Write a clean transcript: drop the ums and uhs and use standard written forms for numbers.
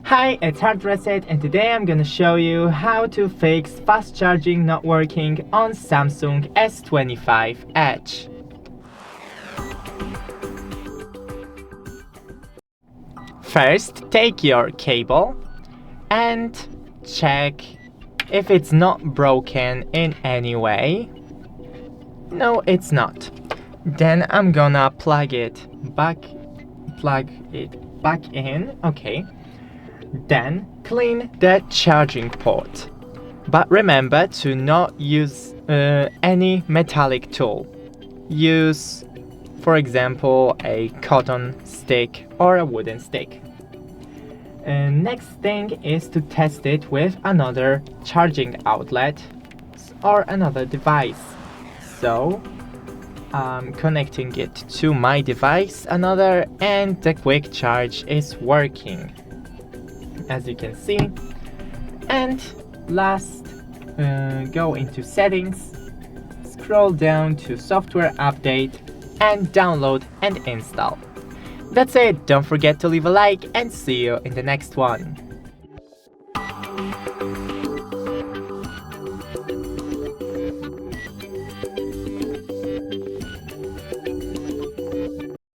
Hi, it's HardReset, and today I'm gonna show you how to fix fast charging not working on Samsung S25 Edge. First, take your cable and check if it's not broken in any way. No, it's not. Then I'm gonna plug it back in. Okay. Then clean the charging port. But remember to not use any metallic tool. Use, for example, a cotton stick or a wooden stick. Next thing is to test it with another charging outlet or another device. So I'm connecting it to my device, and the quick charge is working, as you can see. And last, go into settings, scroll down to software update, and download and install. That's it. Don't forget to leave a like, and see you in the next one.